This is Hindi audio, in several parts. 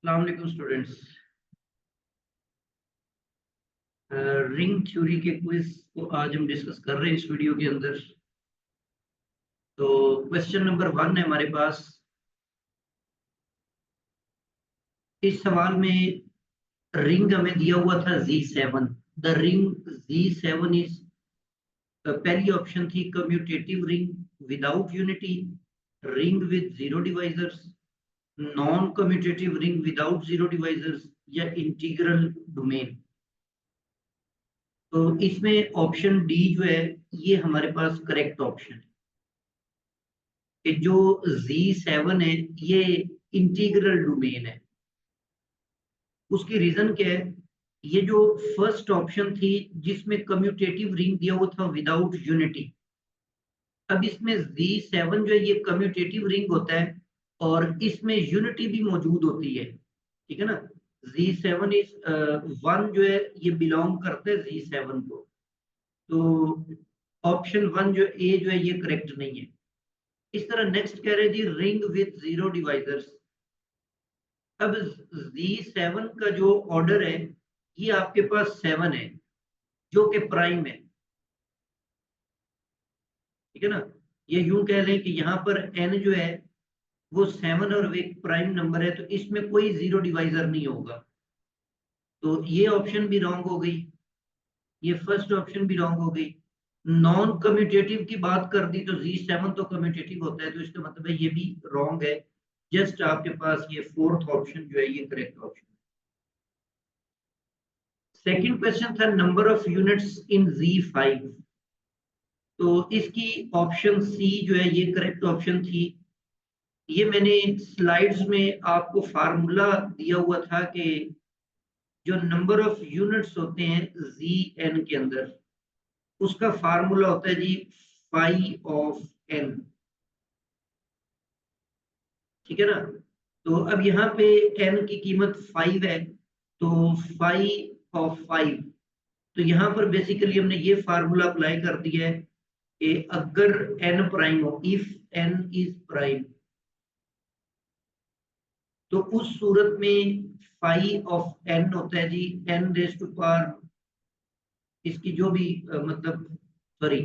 अस्सलाम वालेकुम स्टूडेंट्स। रिंग थ्योरी के क्विज को आज हम डिस्कस कर रहे हैं इस वीडियो के अंदर। तो क्वेश्चन नंबर 1 है हमारे पास। इस सवाल में रिंग हमें दिया हुआ था Z7। The ring Z7 is, पहली ऑप्शन थी commutative ring without unity, ring with zero divisors, non commutative ring without zero divisors या इंटीग्रल डोमेन। तो इसमें ऑप्शन डी जो है ये हमारे पास करेक्ट ऑप्शन है कि जो Z7 है ये इंटीग्रल डोमेन है। उसकी रीजन क्या है? ये जो फर्स्ट ऑप्शन थी जिसमें कम्यूटेटिव रिंग दिया हुआ था विदाउट यूनिटी, अब इसमें Z7 जो है ये कम्यूटेटिव रिंग होता है और इसमें यूनिटी भी मौजूद होती है। ठीक है ना। Z7 इज वन जो है ये बिलोंग करता है Z7 को। तो ऑप्शन वन जो ए जो है ये करेक्ट नहीं है। इस तरह नेक्स्ट कह रहे जी रिंग विद जीरो डिवाइजर्स। अब Z7 का जो ऑर्डर है ये आपके पास 7 है जो कि प्राइम है। ठीक है ना। ये यूं कह लें कि यहाँ पर n जो है वो 7 और एक प्राइम नंबर है, तो इसमें कोई जीरो डिवाइजर नहीं होगा। तो ये ऑप्शन भी रॉन्ग हो गई, ये फर्स्ट ऑप्शन भी रॉन्ग हो गई। नॉन कम्यूटेटिव की बात कर दी तो Z7 तो कम्यूटेटिव होता है, तो इसका मतलब है ये भी रॉन्ग है। जस्ट आपके पास ये फोर्थ ऑप्शन जो है ये करेक्ट ऑप्शन। सेकंड क्वेश्चन था number of units in Z5। तो इसकी ऑप्शन सी जो है ये करेक्ट ऑप्शन थी। ये मैंने स्लाइड्स में आपको फार्मूला दिया हुआ था कि जो नंबर ऑफ यूनिट्स होते हैं Zn के अंदर उसका फार्मूला होता है जी फाई ऑफ n। ठीक है ना। तो अब यहाँ पे n की कीमत 5 है, तो फाई ऑफ 5। तो यहाँ पर बेसिकली हमने ये फार्मूला अप्लाई कर दिया है कि अगर n प्राइम हो, इफ n इज प्राइम, तो उस सूरत में फाई ऑफ n होता है जी n रेज टू पावर, इसकी जो भी मतलब sorry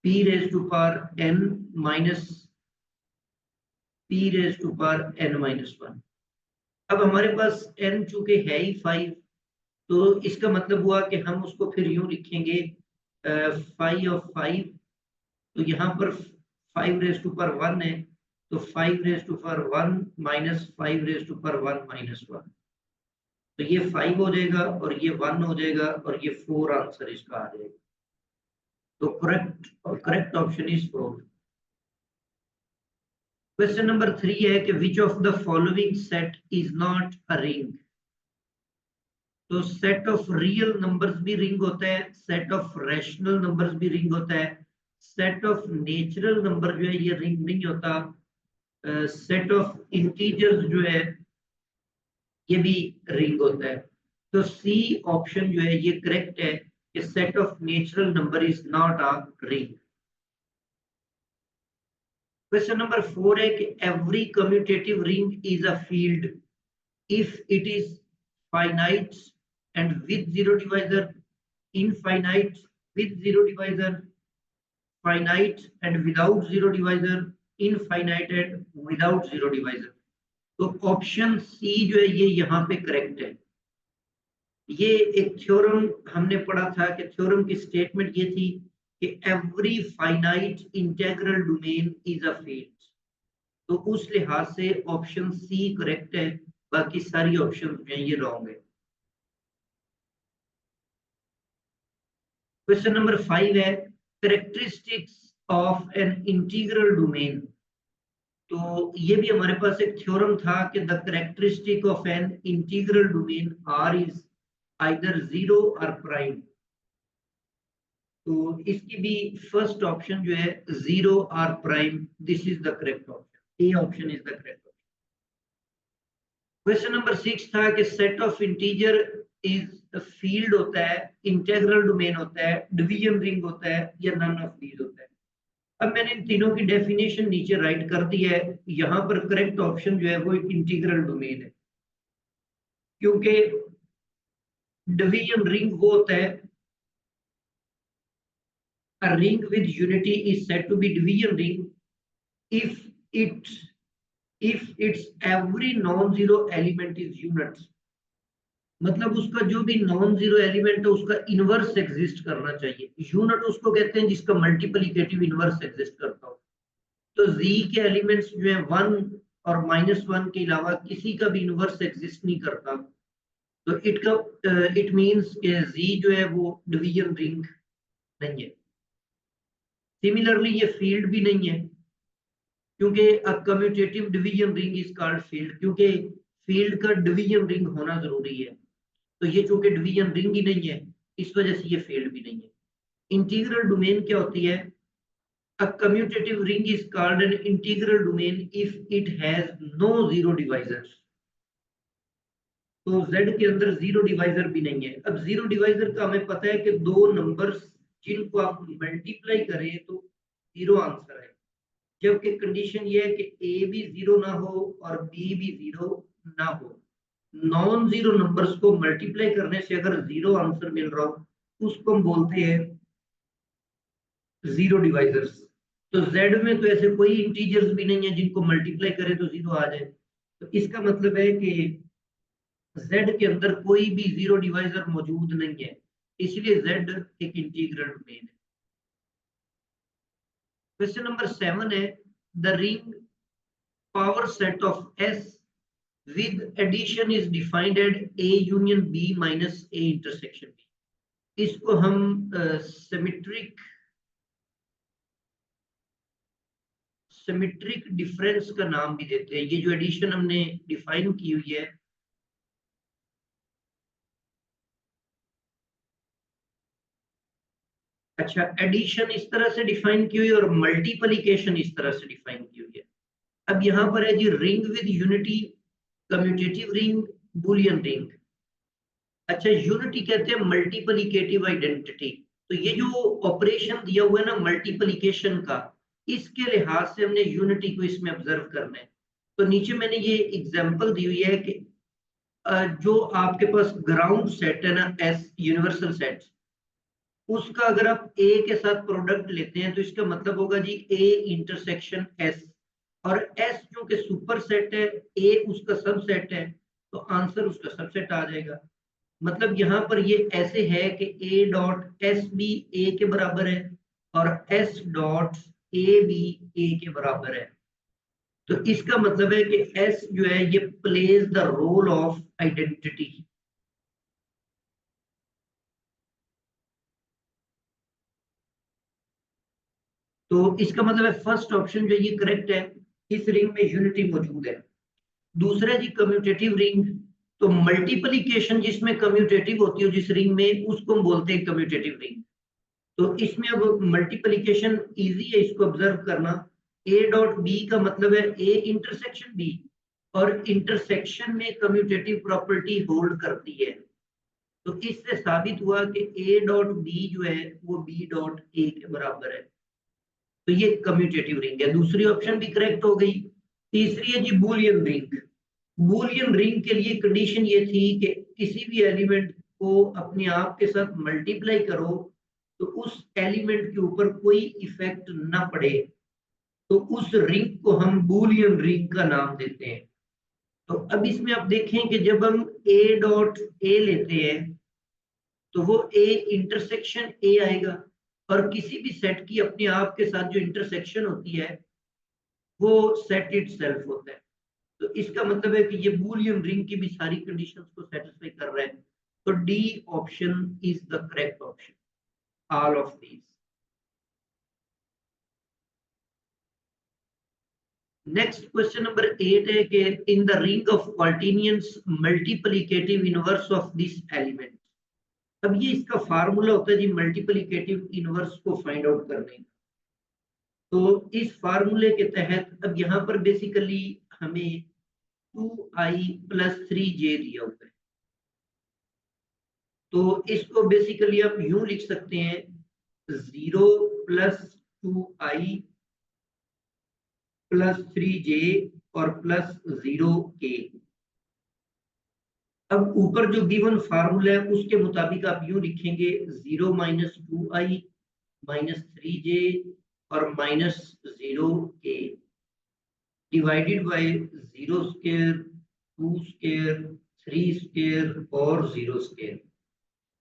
p raise to power n minus p raise to power n minus 1। अब हमारे पास n चूंकि है ही 5, तो इसका मतलब हुआ कि हम उसको फिर यूं लिखेंगे फाई ऑफ 5। तो यहाँ पर 5 रेज टू पावर 1 है, तो 5 raise to power 1 minus 5 raise to power 1 minus 1। तो ये 5 हो जाएगा और ये 1 हो जाएगा और ये 4 आंसर इसका आ जाएगा। तो correct option is 4। Question number 3 है कि which of the following set is not a ring. तो सेट ऑफ रियल नंबर्स भी रिंग होता है, सेट ऑफ रैशनल नंबर्स भी रिंग होता है, सेट ऑफ नेचुरल नंबर जो है ये रिंग नहीं होता, सेट ऑफ इंटीजर्स जो है ये भी रिंग होता है। तो सी ऑप्शन जो है ये करेक्ट है कि set of natural number is not a ring. Question number 4 है कि every commutative ring is a field if it is finite and with zero divisor, infinite with zero divisor, finite and without zero divisor, infinite and without zero divisor। तो ऑप्शन सी जो है ये यहाँ पे करेक्ट है। ये एक थ्योरम हमने पढ़ा था कि थ्योरम की स्टेटमेंट ये थी कि every finite integral domain is a field. तो उस लिहाज से ऑप्शन सी करेक्ट है, बाकी सारी ऑप्शन जो है ये रॉन्ग है। क्वेश्चन नंबर 5 है characteristics of an integral domain. तो ये भी हमारे पास एक थ्योरम था कि the characteristic of an integral domain are is either zero और प्राइम। तो इसकी भी फर्स्ट ऑप्शन जो है जीरो और prime, this is the correct option, A option is the correct option. Question number 6 था कि set of integer is field होता है, इंटीग्रल डोमेन होता है, डिवीजन रिंग होता है या नन ऑफ दीज होता है। अब मैंने इन तीनों की डेफिनेशन नीचे राइट कर दी है। यहाँ पर करेक्ट ऑप्शन जो है वो इंटीग्रल डोमेन है। क्योंकि डिवीजन रिंग वो होता है, a ring with unity is said to be division ring if it if its every non-zero element is units। मतलब उसका जो भी नॉन जीरो एलिमेंट है उसका इनवर्स एग्जिस्ट करना चाहिए। यूनिट उसको कहते हैं जिसका मल्टीप्लिकेटिव इनवर्स एग्जिस्ट करता हो। तो z के एलिमेंट्स जो है 1 और -1 के अलावा किसी का भी इनवर्स एग्जिस्ट नहीं करता। तो इट मींस कि z जो है वो डिवीजन रिंग नहीं है। सिमिलरली ये फील्ड भी नहीं है, क्योंकि a commutative division ring is called field, क्योंकि फील्ड का डिवीजन रिंग होना जरूरी है। तो ये चूंकि डिवीजन रिंग ही नहीं है, इस वजह से ये फील्ड भी नहीं है। इंटीग्रल डोमेन क्या होती है? A commutative ring is called an integral domain if it has no zero divisors। तो Z के अंदर जीरो डिवाइजर भी नहीं है। अब जीरो डिवाइजर का हमें पता है कि दो नंबर्स जिनको आप मल्टीप्लाई करें तो जीरो आंसर है, जबकि कंडीशन ये है कि A भी जीरो ना हो और B भी जीरो ना हो। नॉन जीरो नंबर्स को मल्टीप्लाई करने से अगर जीरो आंसर मिल रहा हो उसको हम बोलते हैं जीरो डिवाइजर्स। तो Z में तो ऐसे कोई इंटीजर्स भी नहीं है जिनको मल्टीप्लाई करें तो जीरो आ जाए। तो इसका मतलब है कि Z के अंदर कोई भी जीरो डिवाइजर मौजूद नहीं है, इसलिए Z एक इंटीग्रल डोमेन है। क्वेश्चन नंबर 7 है, the ring power set of S with addition is defined as A union B minus A intersection B। इसको हम सिमेट्रिक डिफरेंस का नाम भी देते हैं। ये जो एडिशन हमने डिफाइन की हुई है, अच्छा एडिशन इस तरह से डिफाइन की हुई है और मल्टीप्लिकेशन इस तरह से डिफाइन की हुई है। अब यहाँ पर है जी ring with unity, commutative ring, boolean ring. अच्छा यूनिटी कहते हैं मल्टीप्लिकेटिव आइडेंटिटी। तो ये जो ऑपरेशन दिया हुआ है ना मल्टीप्लिकेशन का, इसके लिहाज से हमने यूनिटी को इसमें ऑब्जर्व करना है। तो नीचे मैंने ये एग्जांपल दी हुई है कि जो आपके पास ग्राउंड सेट है ना एस यूनिवर्सल सेट, उसका अगर आप ए के साथ प्रोडक्ट लेते हैं तो इसका मतलब होगा जी ए इंटरसेक्शन एस, और एस जो कि सुपर सेट है, ए उसका सबसेट है, तो आंसर उसका सबसेट आ जाएगा। मतलब यहाँ पर ये ऐसे है कि ए डॉट एस भी ए के बराबर है और एस डॉट ए भी ए के बराबर है। तो इसका मतलब है कि एस जो है ये plays the role of identity. तो इसका मतलब है फर्स्ट ऑप्शन जो ये करेक्ट है, इस रिंग में यूनिटी मौजूद है। दूसरा जी कम्यूटेटिव रिंग, तो मल्टीप्लिकेशन जिसमें कम्यूटेटिव होती है जिस रिंग में, उसको हम बोलते हैं कम्यूटेटिव रिंग। तो इसमें अब मल्टीप्लिकेशन इजी है इसको ऑब्जर्व करना। ए डॉट बी का मतलब है ए इंटरसेक्शन बी, और इंटरसेक्शन में कम्यूटेटिव प्रॉपर्टी होल्ड करती है। तो इससे साबित हुआ कि ए डॉट बी जो है वो बी डॉट ए के बराबर है। तो ये कम्यूटेटिव रिंग है, दूसरी ऑप्शन भी करेक्ट हो गई। तीसरी है जी बुलियन रिंग। बुलियन रिंग के लिए कंडीशन ये थी कि किसी भी एलिमेंट को अपने आप के साथ मल्टीप्लाई करो तो उस एलिमेंट के ऊपर कोई इफेक्ट ना पड़े, तो उस रिंग को हम बुलियन रिंग का नाम देते हैं। तो अब इसमें आप देखें कि जब हम ए डॉट ए लेते हैं तो वो ए इंटरसेक्शन ए आएगा, और किसी भी सेट की अपने आप के साथ जो इंटरसेक्शन होती है वो सेट इटसेल्फ होता है। तो इसका मतलब है कि ये बूलियन रिंग की भी सारी कंडीशंस को सेटिस्फाई कर रहा है। तो D option is the correct option, all of these. Next question number 8 है कि in the ring of quaternions multiplicative inverse of this element. अब ये इसका फार्मूला होता है जी मल्टीप्लिकेटिव इनवर्स को फाइंड आउट करने का। तो इस फार्मूले के तहत अब यहाँ पर बेसिकली हमें 2i प्लस 3j दिया हुआ है। तो इसको बेसिकली आप यूं लिख सकते हैं 0 प्लस 2i प्लस 3j और प्लस 0k। अब ऊपर जो गिवन फार्मूला है उसके मुताबिक आप यूं लिखेंगे 0 माइनस 2i माइनस 3j और minus 0k divided by 0 square 2 square 3 square और 0 स्क्वायर।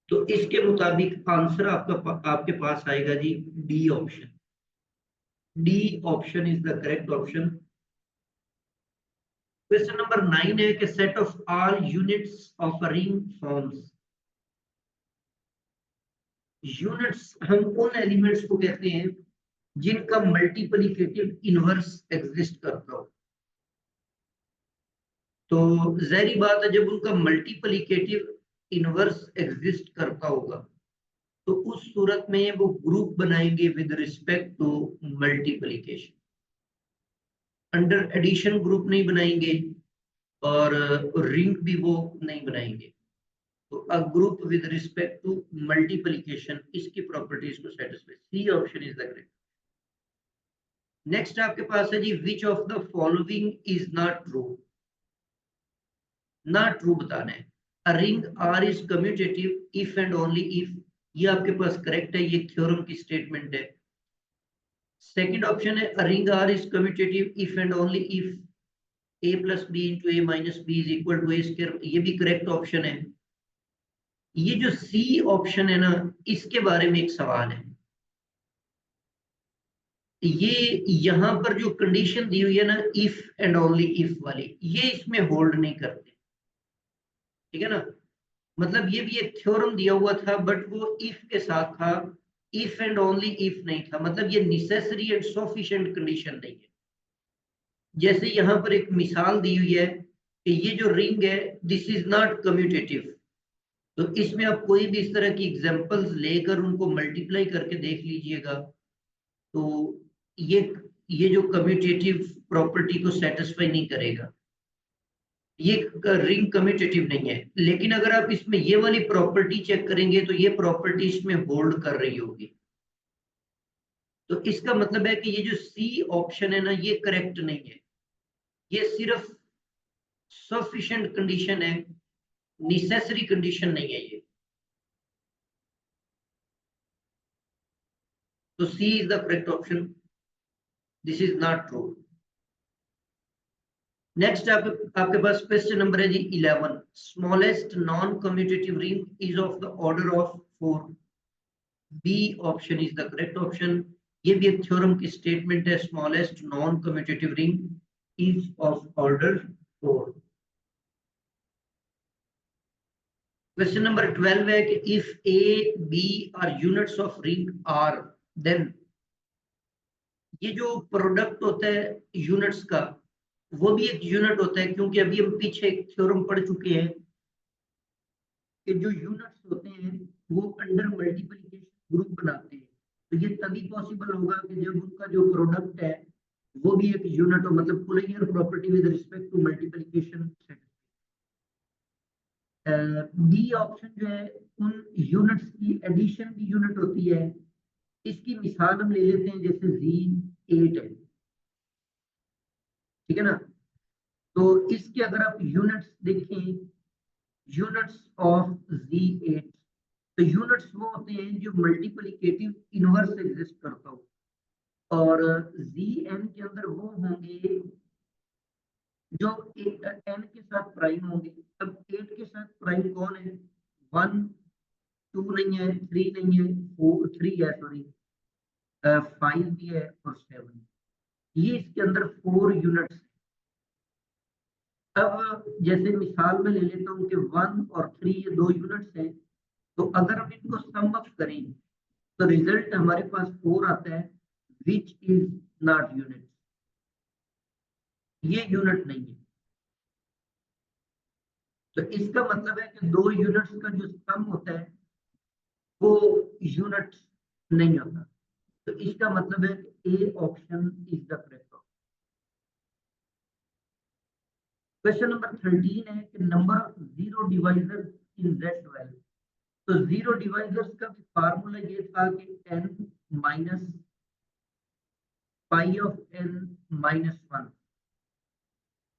तो इसके मुताबिक आंसर आपके पास आएगा G D option. D option is the correct option. Question number 9 है कि set of all units of a ring forms. Units हम उन एलिमेंट्स को कहते हैं जिनका मल्टीप्लिकेटिव इनवर्स एग्जिस्ट करता हो। तो जाहिर बात है जब उनका मल्टीप्लिकेटिव इनवर्स एग्जिस्ट करता होगा तो उस सूरत में वो ग्रुप बनाएंगे with respect to multiplication. Under addition group नहीं बनाएंगे और रिंग भी वो नहीं बनाएंगे। तो a group with respect to multiplication इसकी प्रॉपर्टीज को satisfy. C option is the correct. Next आपके पास है जी which of the following is not true. Not true बताना है। A ring R is commutative if and only if. ये आपके पास करेक्ट है, ये थ्योरम की स्टेटमेंट है। सेकंड ऑप्शन है a ring R is commutative if and only if a plus b into a minus b is equal to a square। ये भी करेक्ट ऑप्शन है। ये जो सी ऑप्शन है ना इसके बारे में एक सवाल है। ये यहाँ पर जो कंडीशन दी हुई है ना इफ एंड ओनली इफ वाली, ये इसमें होल्ड नहीं करते। ठीक है ना, मतलब ये भी एक थ्योरम दिया हुआ था बट वो इफ के साथ था, इफ एंड ओनली इफ नहीं था। मतलब ये नेसेसरी एंड सफिशिएंट कंडीशन नहीं है। जैसे यहाँ पर एक मिसाल दी हुई है कि ये जो रिंग है दिस इज नॉट कम्यूटेटिव। तो इसमें आप कोई भी इस तरह की एग्जांपल्स लेकर उनको मल्टीप्लाई करके देख लीजिएगा तो ये ये जो कम्यूटेटिव प्रॉपर्टी को सेटिस्फाई नहीं करेगा। ये रिंग कम्यूटेटिव नहीं है। लेकिन अगर आप इसमें ये वाली प्रॉपर्टी चेक करेंगे तो ये प्रॉपर्टी इसमें होल्ड कर रही होगी। तो इसका मतलब है कि ये जो सी ऑप्शन है ना ये करेक्ट नहीं है। ये सिर्फ सफिशिएंट कंडीशन है, नेसेसरी कंडीशन नहीं है ये। तो C is the correct option. This is not true. Next आपके पास क्वेश्चन नंबर है जी 11। Smallest non commutative ring is of the order of 4। B option is the correct option. ये भी एक थ्योरम की स्टेटमेंट है। Smallest non commutative ring is of order 4। Question number 12 है कि if a b are units of ring R then. ये जो प्रोडक्ट होता है यूनिट्स का वो भी एक यूनिट होता है, क्योंकि अभी हम पीछे एक थ्योरम पढ़ चुके हैं कि जो यूनिट्स होते हैं वो अंडर मल्टीप्लिकेशन ग्रुप बनाते हैं। तो ये तभी पॉसिबल होगा कि जब उनका जो प्रोडक्ट है वो भी एक यूनिट हो, मतलब कुलियर property with respect to multiplication set. B option जो है उन यूनिट्स की एडिशन की यूनिट होती है। इसकी मिसाल हम ले लेते हैं, जैसे Z8 है। ठीक है ना, तो इसके अगर आप यूनिट्स देखें, यूनिट्स ऑफ Z8, तो यूनिट्स वो होते हैं जो मल्टीप्लिकेटिव इनवर्स एग्जिस्ट करता हो। और Zn के अंदर वो होंगे जो n के साथ प्राइम होंगे। अब 8 के साथ प्राइम कौन है? 1 2 नहीं है, 3 नहीं है, 4 3 है, सॉरी 5 भी है और 7। ये इसके अंदर 4 यूनिट्स। अब जैसे मिसाल में ले लेता हूँ कि 1 और 3 ये 2 यूनिट्स हैं। तो अगर हम इनको सम अप करें तो रिजल्ट हमारे पास 4 आता है, विच इज नॉट यूनिट। ये यूनिट नहीं है। तो इसका मतलब है कि 2 यूनिट्स का जो सम होता है वो यूनिट नहीं होता। तो इसका मतलब है कि A option is the correct. Question number 13 है कि number of zero divisors in Z12। तो जीरो डिवाइजर्स का भी फार्मूला ये था कि n minus pi of n minus 1।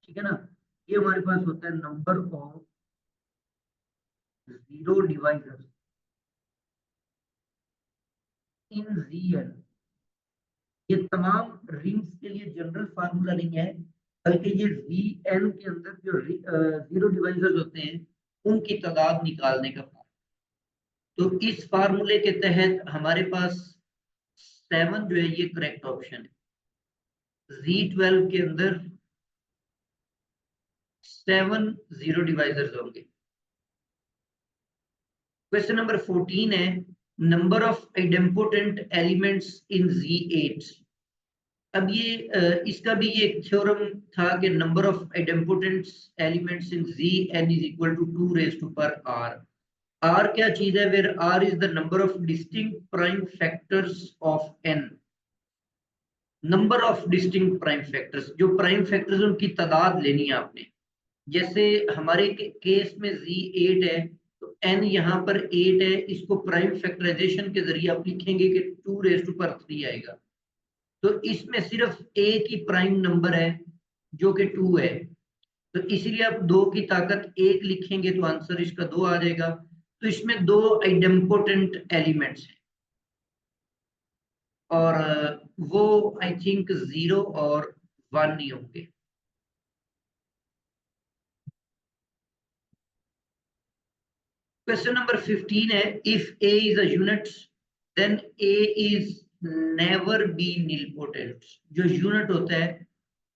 ठीक है ना, ये हमारे पास होता है number of zero divisors in ZN, ये तमाम रिंग्स के लिए जनरल फार्मूला नहीं है, बल्कि ये ZN के अंदर जो जीरो डिवाइजर्स होते हैं उनकी तादाद निकालने का फार्मूला। तो इस फार्मूले के तहत हमारे पास 7 जो है ये करेक्ट ऑप्शन है। Z12 के अंदर 7 जीरो डिवाइजर्स होंगे। क्वेश्चन नंबर 14 है, number of idempotent elements in Z8। अब ये इसका भी ये एक थ्योरम था कि number of idempotent elements in Zn is equal to 2 raise to power r। r क्या चीज है? Where r is the number of distinct prime factors of n। Number of distinct prime factors, जो प्राइम फैक्टर्स उनकी तादाद लेनी है आपने। जैसे हमारे केस में Z8 है तो n यहाँ पर 8 है, इसको प्राइम फैक्टराइजेशन के जरिए आप लिखेंगे कि 2 रेज़ टू पावर 3 आएगा। तो इसमें सिर्फ एक ही प्राइम नंबर है जो कि 2 है, तो इसीलिए आप 2 की ताकत 1 लिखेंगे तो आंसर इसका 2 आ जाएगा। तो इसमें 2 आइडेम्पोटेंट एलिमेंट्स हैं और वो आई थिंक 0 और 1 नहीं होंगे। क्वेश्चन नंबर 15 है, if a is a unit then a is never be nilpotent. जो यूनिट होता है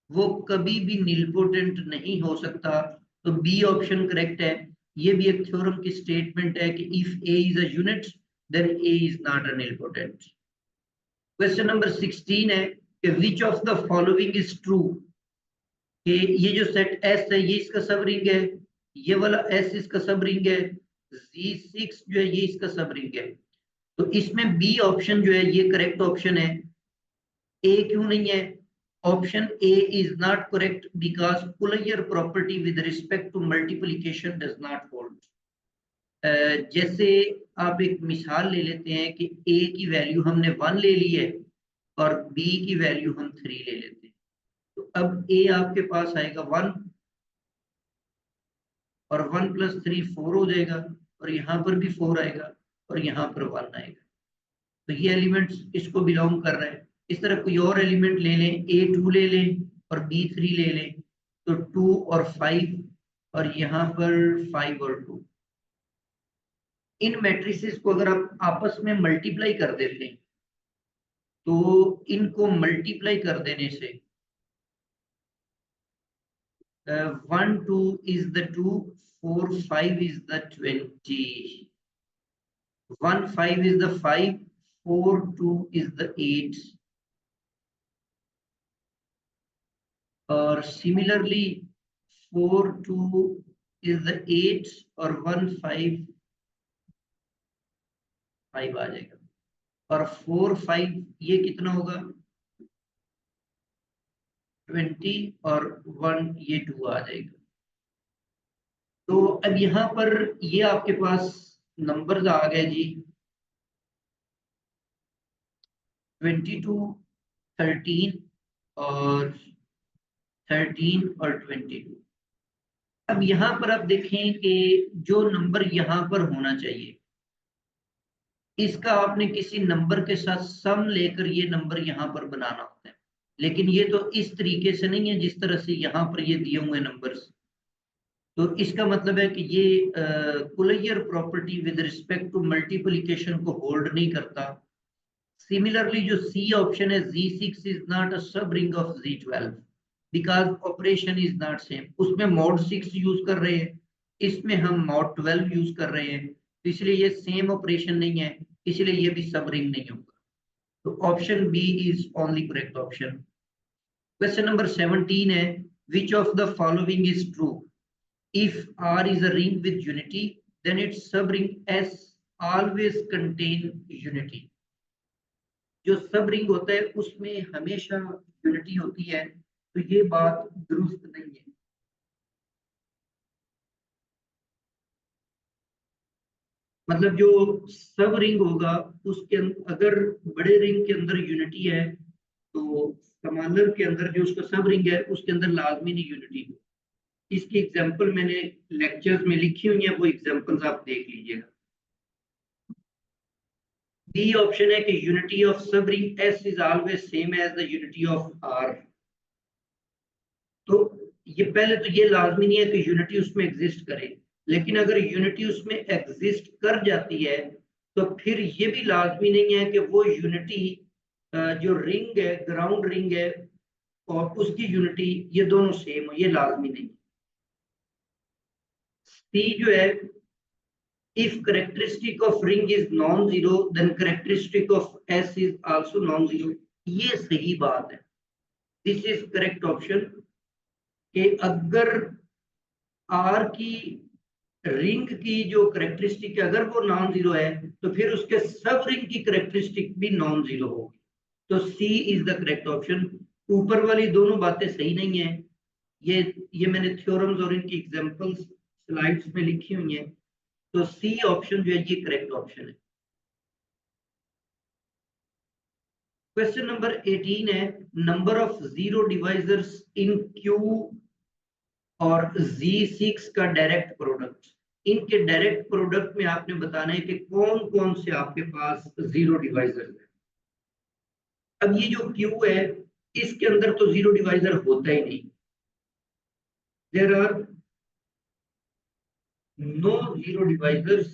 वो कभी भी निलपोटेंट नहीं हो सकता, तो बी ऑप्शन करेक्ट है। ये भी एक थ्योरम की स्टेटमेंट है कि if a is a unit then a is not a nilpotent. Question number 16 है कि which of the following is true. कि ये जो सेट एस है ये इसका सब रिंग है, ये वाला एस इसका सब रिंग है, Z6 जो है ये इसका सब रिंग है। तो इसमें बी ऑप्शन जो है ये करेक्ट ऑप्शन है। ए क्यों नहीं है? Option A is not correct because कुलयर property with respect to multiplication does not hold. जैसे आप एक मिसाल ले लेते हैं कि ए की वैल्यू हमने 1 ले ली है और बी की वैल्यू हम 3 ले लेते हैं, तो अब ए आपके पास आएगा 1 और 1 प्लस 3 4 हो जाएगा, और यहाँ पर भी 4 आएगा और यहाँ पर 1 आएगा। तो ये एलिमेंट्स इसको बिलोंग कर रहे हैं। इस तरह कोई और एलिमेंट ले लें, A2 ले लें और B3 ले लें, तो 2 और 5 और यहाँ पर 5 और 2। इन मैट्रिसेस को अगर आप आपस में मल्टीप्लाई कर देते हैं तो इनको मल्टीप्लाई कर देने से 1 2 is the 2, 4 5 is the 20, 1 5 is the 5, 4 2 is the 8, और सिमिलरली 4 2 is the 8 और 1 5 5 आ जाएगा, और 4 5 ये कितना होगा 20 और 1 ये 2 आ जाएगा। तो अब यहाँ पर ये आपके पास नंबर्स आ गए जी, 22 13 और 13 और 22। अब यहाँ पर आप देखें कि जो नंबर यहाँ पर होना चाहिए इसका आपने किसी नंबर के साथ सम लेकर ये नंबर यहाँ पर बनाना होता है, लेकिन ये तो इस तरीके से नहीं है जिस तरह से यहाँ पर ये दिए हुए नंबर्स। तो इसका मतलब है कि ये कुलयर property with respect to multiplication को होल्ड नहीं करता। सिमिलरली जो सी ऑप्शन है Z6 इज नॉट अ सब ring of Z12 because operation is not same. उसमें मॉड 6 यूज कर रहे हैं, इसमें हम मॉड 12 यूज कर रहे हैं, तो इसलिए ये सेम ऑपरेशन नहीं है, इसलिए ये भी सब रिंग नहीं होगा। तो option B is only correct option. Question number 17 है, which of the following is true. If R is a ring with unity, then its subring S always contain unity. जो सब रिंग होता है उसमें हमेशा यूनिटी होती है, तो ये बात दुरुस्त नहीं है। मतलब जो सब रिंग होगा उसके अगर बड़े रिंग के अंदर यूनिटी है तो स्मॉलर के अंदर जो उसका सब रिंग है उसके अंदर लाजमी नहीं यूनिटी हो। इसकी एग्जांपल मैंने लेक्चर्स में लिखी हुई है, वो एग्जांपल्स आप देख लीजिएगा। बी ऑप्शन है कि unity of subring S is always same as the unity of R. तो ये पहले तो ये लाजमी नहीं है कि यूनिटी उसमें एग्जिस्ट करे, लेकिन अगर यूनिटी उसमें एग्जिस्ट कर जाती है तो फिर ये भी लाजमी नहीं है कि वो यूनिटी जो रिंग है, ग्राउंड रिंग है, और उसकी यूनिटी ये दोनों सेम हो, ये लाजमी नहीं। सी जो है, if characteristic of ring is non-zero then characteristic of S is also non-zero। ये सही बात है, दिस इज करेक्ट ऑप्शन। कि अगर R की रिंग की जो करेक्टरिस्टिक है अगर वो नॉन जीरो है तो फिर उसके सब रिंग की करेक्टरिस्टिक भी नॉन जीरो होगी। तो C is the correct option. ऊपर वाली दोनों बातें सही नहीं है। ये मैंने थ्योरम्स और इनकी एग्जांपल्स स्लाइड्स में लिखी हुई हैं। तो सी ऑप्शन जो है ये करेक्ट ऑप्शन है। क्वेश्चन नंबर 18 है, number of zero divisors in Q और Z6 का डायरेक्ट प्रोडक्ट। इनके डायरेक्ट प्रोडक्ट में आपने बताना है कि कौन कौन से आपके पास जीरो डिवाइजर है। अब ये जो क्यू है इसके अंदर तो जीरो डिवाइजर होता ही नहीं। There are no zero divisors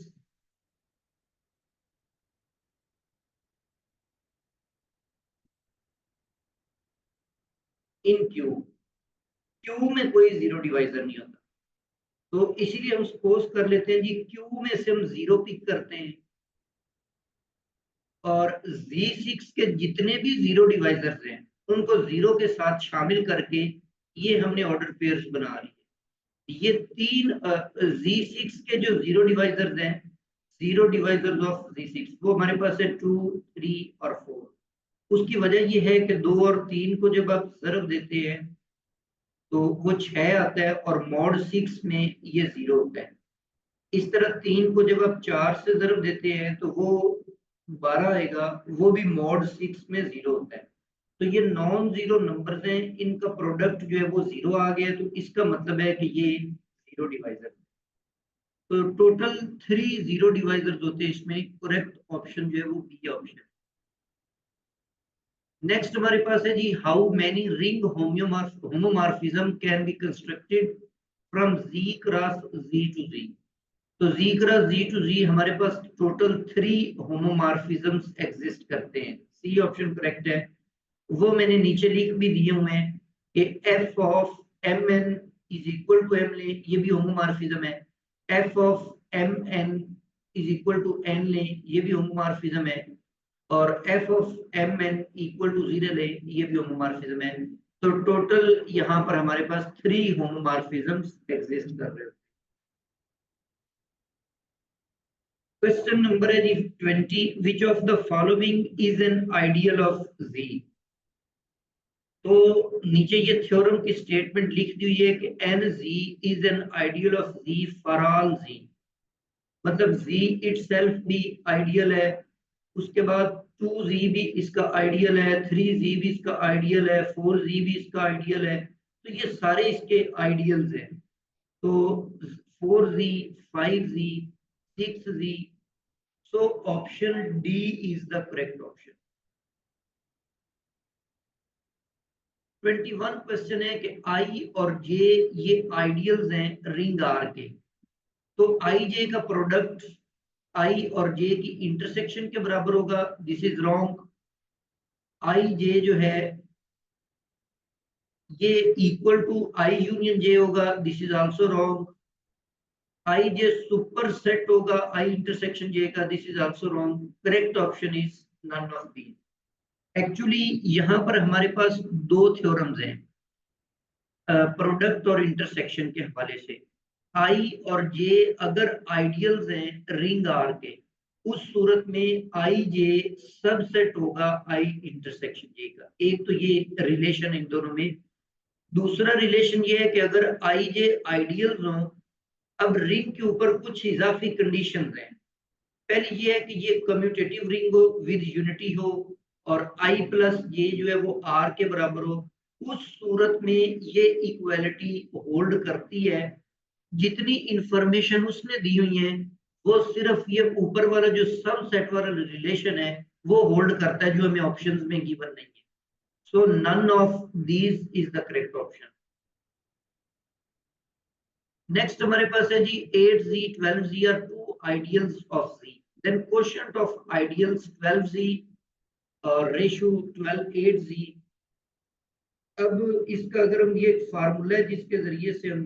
in Q. Q में कोई जीरो डिवाइजर नहीं होता। तो इसीलिए हम सपोज कर लेते हैं जी क्यू में से हम जीरो पिक करते हैं और Z6 के जितने भी जीरो डिवाइजर्स हैं उनको जीरो के साथ शामिल करके ये हमने ऑर्डर पेयर्स बना लिए। ये तीन Z6 के जो जीरो डिवाइजर्स हैं, जीरो डिवाइजर्स ऑफ Z6, वो हमारे पास है 2, 3 और 4। उसकी वजह ये है कि 2 और 3 को जब आप ज़रब देते हैं तो वो 6 आता है और मॉड 6 में ये 0 होता है। इस तरह 3 को जब आप 4 से ज़रब देते हैं तो वो 12 आएगा, वो भी मॉड 6 में 0 होता है। तो ये नॉन जीरो नंबर्स हैं, इनका प्रोडक्ट जो है वो 0 आ गया, तो इसका मतलब है कि ये जीरो डिवाइजर। तो टोटल 3 जीरो डिवाइजर्स होते हैं इसमें। करेक्ट ऑप्शन जो है वो बी ऑप्शन। नेक्स्ट हमारे पास है जी, how many ring homomorphism can be constructed from Z cross Z to Z। तो Z cross Z to Z हमारे पास टोटल 3 होमोमॉर्फिज्म्स एग्जिस्ट करते हैं। सी ऑप्शन करेक्ट है। वो मैंने नीचे लिख भी दिए हुए हैं कि f of m n is equal to m ले, ये भी होमोमॉर्फिज्म है। F of m n is equal to n ले, ये भी होमोमॉर्फिज्म है। और f of m n equal to zero ले, ये भी होमोमॉर्फिज्म है। तो टोटल यहाँ पर हमारे पास 3 होमोमॉर्फिज्म्स एग्जिस्ट कर रहे हैं। क्वेश्चन नंबर है जी 20, विच of the following is an ideal of Z। तो नीचे ये थ्योरम की स्टेटमेंट लिख दी हुई है कि n G is an ideal of G for all G. मतलब जी इटसेल्फ भी आइडियल है, उसके बाद 2z भी इसका आइडियल है, 3z भी इसका आइडियल है, 4z भी इसका आइडियल है। तो ये सारे इसके आइडियल्स हैं। तो 4z, 5z, 6z, so option D is the correct option. 21 question है कि आई और जे ये आइडियल्स हैं रिंग आर के। तो आई जे का प्रोडक्ट आई और जे की इंटरसेक्शन के बराबर होगा, this is wrong. I J जो है ये equal to I union J होगा, this is also wrong. I J superset होगा आई इंटरसेक्शन जे का, this is also wrong. Correct option is none of these. Actually यहाँ पर हमारे पास दो थ्योरम्स हैं प्रोडक्ट और इंटरसेक्शन के हवाले से। आई और जे अगर आइडियल्स हैं रिंग आर के, उस सूरत में आई जे सबसेट होगा आई इंटरसेक्शन जे का। एक तो ये रिलेशन इन दोनों में। दूसरा रिलेशन ये है कि अगर आई जे आइडियल्स हो, अब रिंग के ऊपर कुछ इजाफी कंडीशंस हैं। पहले ये है कि ये कम्यूटेटिव रिंग हो विद यूनिटी हो और आई प्लस जे जो है वो आर के बराबर हो। उस सूरत में ये इक्वालिटी होल्ड करती है। जितनी इंफॉर्मेशन उसने दी हुई है वो सिर्फ ये ऊपर वाला जो सबसेट वाला रिलेशन है वो होल्ड करता है, जो हमें ऑप्शंस में गिवन नहीं है। So none of these is the correct option. Next हमारे पास है जी 8z 12z are two ideals of z, then quotient of ideals 12z और रेशियो 12 8z। अब इसका अगर हम ये एक फार्मूला है जिसके जरिए से हम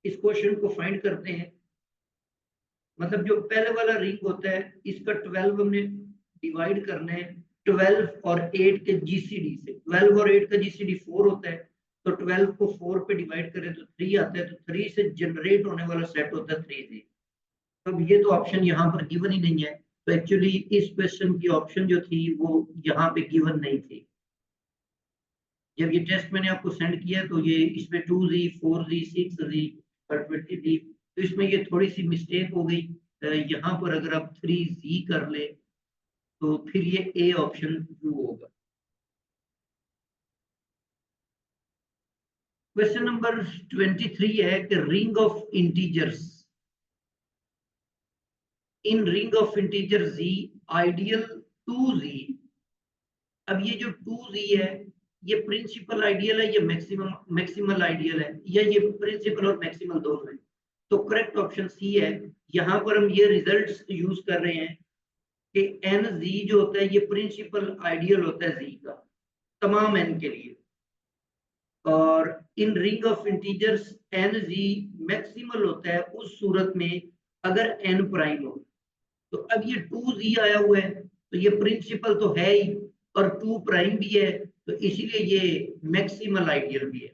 इस क्वेश्चन को फाइंड करते हैं, मतलब जो पहले वाला रिंग होता है इसका 12 हमने डिवाइड करना है 12 और 8 के जीसीडी से। 12 और 8 का जीसीडी 4 होता है, तो 12 को 4 पे डिवाइड करें तो 3 आता है, तो 3 से जनरेट होने वाला सेट होता है 3 से। अब ये तो ऑप्शन यहाँ पर गिवन ही नहीं है, तो एक्चुअली इस क्वेश्चन की ऑप्शन जो थी वो यहाँ पे गिवन नहीं थी। जब ये टेस्ट मैंने आपको सेंड किया तो ये इसमें 2z 4z 6z और 20z, तो इसमें ये थोड़ी सी मिस्टेक हो गई। यहाँ पर अगर आप 3z कर ले तो फिर ये ए ऑप्शन ट्रू होगा। क्वेश्चन नंबर 23 है कि ring of integers, in ring of integer z ideal 2z। अब ये जो 2z है ये प्रिंसिपल आइडियल है, ये मैक्सिमल आइडियल है, या ये प्रिंसिपल और मैक्सिमल दोनों है। तो करेक्ट ऑप्शन सी है। यहाँ पर हम ये रिजल्ट्स यूज कर रहे हैं कि एन जी जो होता है ये प्रिंसिपल आइडियल होता है जी का तमाम एन के लिए, और in ring of integers n जी मैक्सिमल होता है उस सूरत में अगर एन प्राइम हो। तो अब ये 2z आया हुआ है तो ये प्रिंसिपल तो है ही और 2 प्राइम भी है, तो इसीलिए ये मैक्सिमल आइडियल भी है।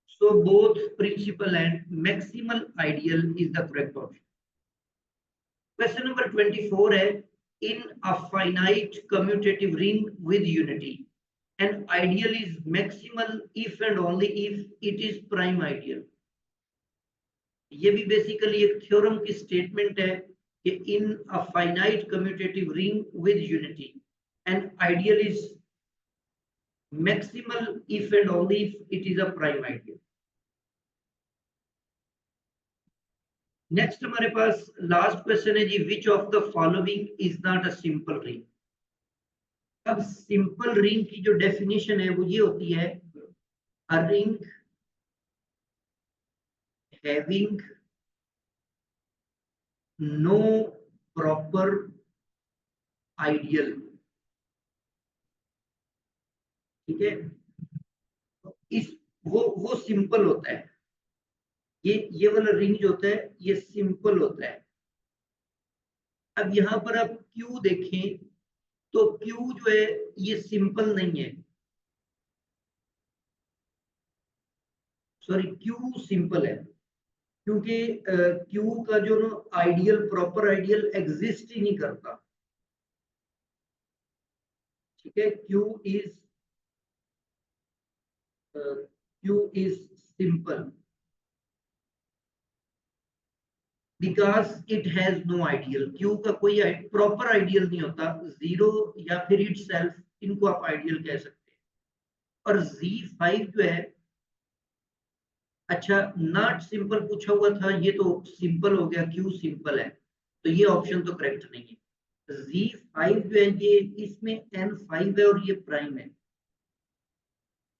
So both principal and maximal ideal is the correct option. Question number 24 है in a finite commutative ring with unity an ideal is maximal if and only if it is prime ideal. ये भी बेसिकली एक थ्योरम की स्टेटमेंट है कि in a finite commutative ring with unity an ideal is maximal if and only if it is a prime ideal। Next हमारे पास लास्ट क्वेश्चन है जी which of the following is not a simple ring. अब सिंपल रिंग की जो डेफिनेशन है वो ये होती है a ring having no proper ideal. ठीक है, इस वो सिंपल होता है। ये वाला रिंग जो होता है ये सिंपल होता है। अब यहाँ पर आप क्यू देखें तो क्यू जो है ये सिंपल नहीं है, सॉरी क्यू सिंपल है, क्योंकि क्यू का जो ना आइडियल प्रॉपर आइडियल एग्जिस्ट ही नहीं करता। ठीक है, Q is simple because it has no ideal. Q का कोई प्रॉपर आइडियल नहीं होता, जीरो या फिर इटसेल्फ, इनको आप आइडियल कह सकते हैं। और Z5 जो है, अच्छा नॉट सिंपल पूछा हुआ था, ये तो सिंपल हो गया, क्यू सिंपल है, तो ये ऑप्शन तो करेक्ट नहीं है। Z5 जो है ये इसमें N5 है और ये प्राइम है,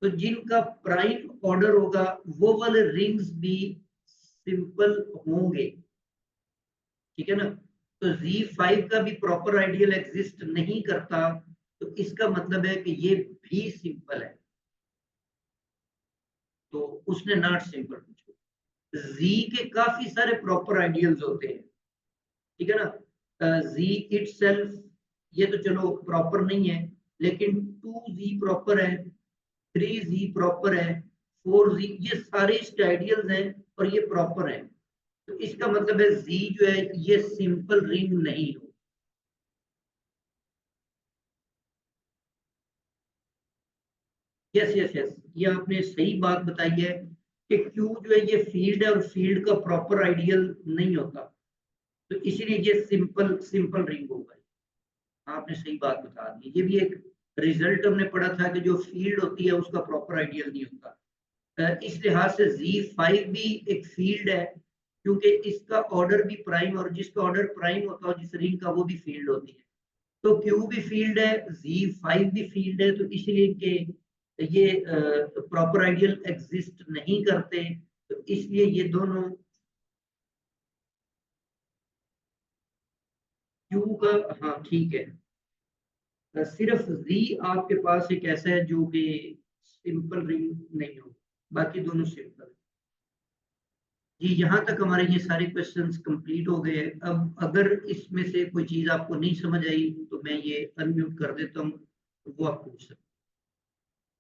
तो जिनका प्राइम ऑर्डर होगा वो वाले रिंग्स भी सिंपल होंगे। ठीक है ना, तो Z5 का भी प्रॉपर आइडियल एग्जिस्ट नहीं करता, तो इसका मतलब है कि ये भी सिंपल है, तो उसने नॉट सिंपल पूछा। Z के काफी सारे प्रॉपर आइडियल्स होते हैं। ठीक है ना, Z इटसेल्फ ये तो चलो प्रॉपर नहीं है, लेकिन 2Z प्रॉपर है, 3Z प्रॉपर है, 4Z, ये सारे इसके आइडियल्स हैं और ये प्रॉपर है, तो इसका मतलब है Z जो है ये सिंपल रिंग नहीं हो। यस यस यस, ये आपने सही बात बताई है कि Q जो है ये फील्ड है और फील्ड का प्रॉपर आइडियल नहीं होता, तो इसीलिए ये सिंपल सिंपल रिंग होगा। आपने सही बात बता दी, ये भी एक रिजल्ट हमने पढ़ा था कि जो फील्ड होती है उसका प्रॉपर आइडियल नहीं होता। इस लिहाज से Z5 भी एक फील्ड है, क्योंकि इसका ऑर्डर भी प्राइम, और जिसका ऑर्डर प्राइम होता है जिस रिंग का, वो भी फील्ड होती है। तो Q भी फील्ड है, Z5 भी फील्ड है, तो इसलिए कि ये प्रॉपर आइडियल एग्जिस्ट नहीं करते, तो इसलिए ये दोनों Q का, हाँ ठीक है। सिर्फ Z आपके पास एक ऐसा है जो कि सिंपल रिंग नहीं हो, बाकी दोनों सिंपल है। जी, यहाँ तक हमारे ये सारे क्वेश्चंस कंप्लीट हो गए। अब अगर इसमें से कोई चीज आपको नहीं समझ आई तो मैं ये अनम्यूट कर देता हूँ, वो आप पूछ सकते हैं।